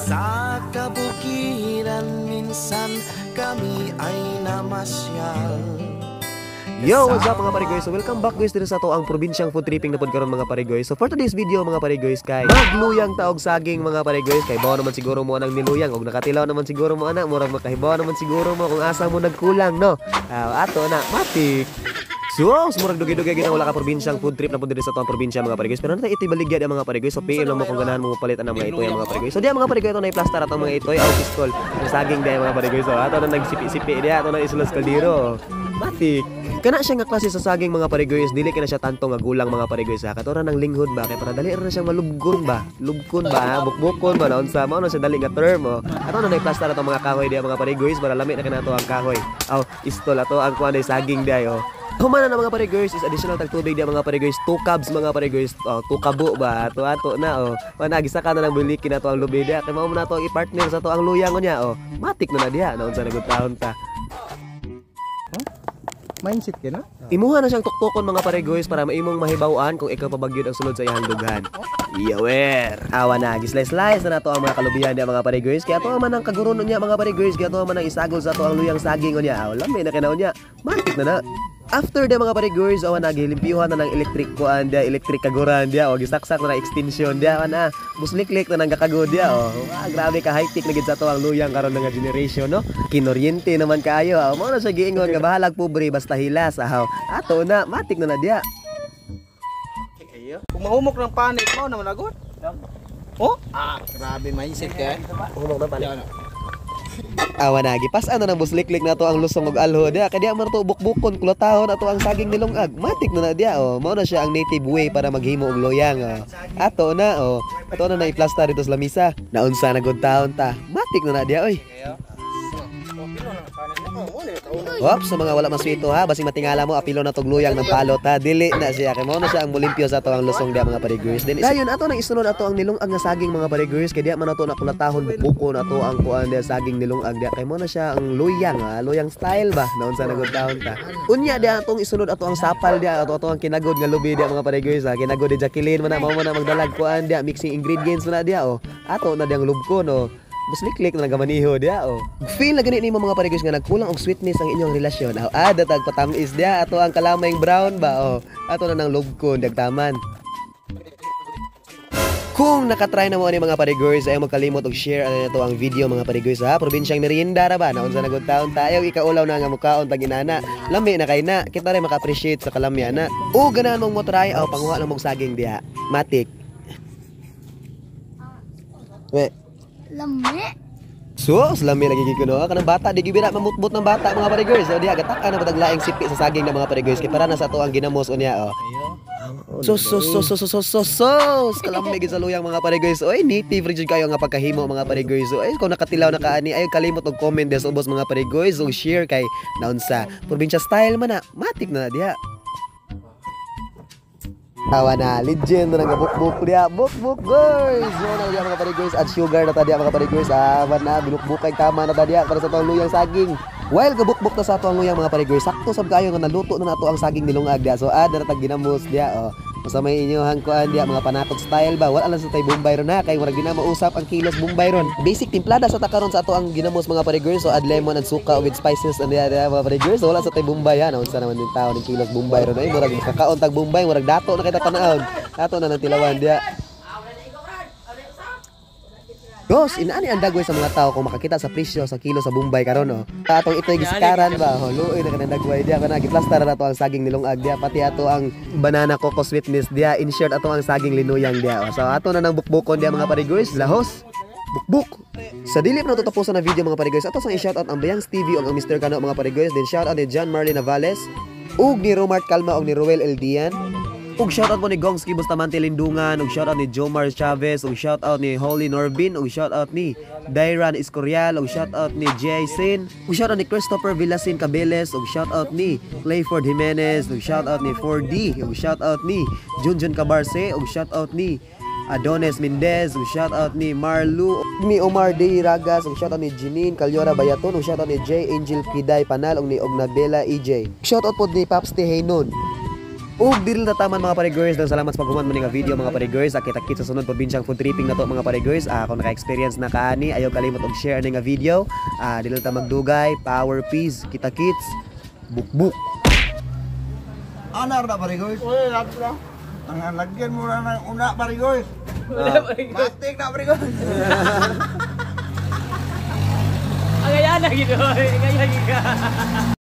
Sa kabukiran minsan kami ay namasyal. Yo, what's up mga pare-guys? So welcome back guys dito sa to ang probinsyang food tripping na pod karon mga pare-guys. So for today's video mga pare-guys kay magluyang taog saging mga pare-guys. Kay bawo naman siguro mo anang niluyang og nakatilaw naman siguro mo ana, murag makahibaw naman siguro mo kung asa mo nagkulang no. Ato na matik. So, murag dugay-dugay gina wala ka probinsyang food trip na po dito sa tuang probinsya mga pare-guys. Pero natin ito baligya ang mga pare-guys. So PM lang mo kung ganahan mo palitan ang mga itoy mga pare-guys. So diya mga pare-guys ito na i-plaster atong mga itoy out pistol. Ang saging diya mga pare-guys. So ato na nagsipi-sipi diya, ato na isulas kaldero. Matik. Kana siya nga klase sa saging mga pare-guys, dili kana siya tanto nga gulang mga pare-guys ha. Katora nang linghod ba kay para dali ra siyang malubgon ba. Lubkon ba, bukbukon ba naon sa mao na siya dali nga term oh. Ato na i-plaster atong mga kahoy diya mga pare-guys para lami na kanato ang kahoy. Aw, istol ato ang kuan saging diya oh. Humana na mga pare-guys is additional tag tubig diya mga pare-guys, 2 cubs mga pare-guys, 2 kabo ba ato na oh. Managisa ka na lang bilikin nato ang lubi diya kay mao na to i-partner sa to ang luyang niya oh. Matik na diya naon sa nagutaon ta. Mindset ka na? Imuha na siyang tuktukon mga pare-guys para maimong mahibawan kung ikaw pabagyod ang sulod sa iyang dughan. Iyawer! Awa na, gislice-slice na nato ang mga kalubihan niya mga pare-guys. Kaya to man ang kaguron niya mga pare-guys. Kaya to man ang isagol sa to ang luyang saging niya. Aw, lamay na kanaw niya. Mantik na na. After the mga pare-guys, awa na, gilimpiyuhan na ng electric kuan dia, electric kaguran dia, o gisaksak na ng extension dia, awa na, busliklik na ng kakagod dia, o. Grabe ka, high-tech na gid sa to ang luyang karon nga generation, no? Kinoryente naman kaayo, aw. Mao na siya giingon nga bahalag pobre basta hilas, aw. Ato na, matik na dia. Kung mahumok ng panik mo naman agad. Oh? Grabe mindset ka. Humok na panik. Awa na, gipas ano nang busliklik na to ang lusong og alho dia, kaya man to bukbukon kulotahon ato ang saging nilungag. Matik na dia oh. Mao na siya ang native way para maghimo og loyang oh. Ato na oh. Ato na i-plaster dito sa lamisa. Naunsa na gud taon ta. Matik na dia oy. Hop, sa mga wala maswito ha, basing matingala mo apilo na tog luyang ng palot ha. Dili na siya kay mao na siya ang mulimpyo sa to ang lusong dia mga pare-guys. Then dayon ato nang isunod ato ang nilungag nga saging mga pare-guys, kay dia man ato na kulatahon bukbukon ato ang kuan dia saging nilungag dia kay mao na siya ang luyang ha, luyang style ba naon sa nagudtahon ta. Unya dia atong isunod ato ang sapal dia ato ang kinagod nga lubi dia mga pare-guys ha. Kinagod di Jacqueline man na mao man magdalag kuan dia mixing ingredients man na dia oh. Ato na diyang lubkon oh. Busliklik na nagamaniho dia oh. Feel na ganit nimo mga pare-guys nga nagkulang og sweetness ang inyong relasyon. Datag patamis dia ato ang kalamayng brown ba oh. Ato na nang lubkon dagtaman. Kung nakatry na mo ani mga pare-guys ay magkalimot og share ano nito ang video mga pare-guys ha. Probinsyang merienda ra ba naon sa nagudtaon tayo ikaulaw na nga mukaon tag inana. Lami na kay na kita rin maka-appreciate sa kalamya na. O ganahan mong mo try aw panguha lang mong saging diha. Matik. We Lami. So, lami lagi kuno kanang bata di gibira mamutbot ng bata mga pare-guys. So diha gatak na pataglaing sipi sa saging ng mga pare-guys kay para na sa to ang ginamos unya oh. So kalamay gid sa luyang mga pare-guys. Oy, native region kayo nga pagkahimo mga pare-guys. So ay kung nakatilaw na kaani ay kalimot og comment des ubos mga pare-guys og share kay naon sa probinsya style man na matik na diha. Awa na, legend na nga bukbuk dia. Bukbuk guys. Yo na dia mga pare-guys at sugar na ta dia mga pare-guys. Awa na, binukbukay tama na ta dia para sa tong luyang saging. While gabukbuk na sa tong luyang mga pare-guys, sakto sab kayo nga naluto na nato ang saging nilungag dia. So na tag ginamos dia oh. Sa may inyohang kuan dia mga panatok style ba wala lang sa tay Bombay ron na kay murag di na mausap ang kilos Bombay ron. Basic timplada sa takaron sa ato ang ginamos mga pare-guys. So add lemon and suka with spices and dia mga pare-guys. So wala sa tay Bombay ha unsa naman din tawo ng kilos Bombay ron ay murag kakaon tag Bombay murag dato na kita tanaon. Ato na nang tilawan dia. Dos, inaani ang dagway sa mga tao kung makakita sa presyo sa kilo sa Bombay karon oh. Atong ito'y gisikaran ba, luoy na kanang dagway dia kana giplaster na to ang saging nilungag dia pati ato ang banana coco sweetness dia in short ato ang saging linuyang dia oh. So ato na nang bukbukon dia mga pare-guys, lahos. Bukbuk. Sa dili pa natutapusan na video mga pare-guys, ato sang i-shoutout ang Bayangs TV ug ang Mr. Kano mga pare-guys, then shoutout ni John Marley Navales ug ni Romart Calma ug ni Roel Eldian. Ug shoutout po ni Gongski Bustamante Lindungan, ug shoutout ni Jomar Chavez, ug shoutout ni Holly Norbin, ug shoutout ni Dairan Escorial, ug shoutout ni Jason, ug shoutout ni Christopher Villasin Cabeles, ug shoutout ni Clayford Jimenez, ug shoutout ni 4D, ug shoutout ni Junjun Cabarce, ug shoutout ni Adonis Mendez, ug shoutout ni Marlu, ni Omar D. Ragas, ug shoutout ni Janine Calyora Bayaton, ug shoutout ni J. Angel Piday Panal, ug ni Ognabela EJ. Shoutout po ni Paps T. Haynon. Ug dili na taman mga pare-girls, dan salamat sa paghuman mo nga video mga pare-girls. Kita-kits sa sunod probinsyang food tripping na to mga pare-girls. Kung naka-experience na kaani, ayaw kalimot og share nga video. Dili ta magdugay, power peace, kita-kits, buk-buk. Anar na parigoy. Uy, lapit na. Ang lagyan mo na ng una parigoy. Matik na parigoy. Ang ayan na gito. Ang ayan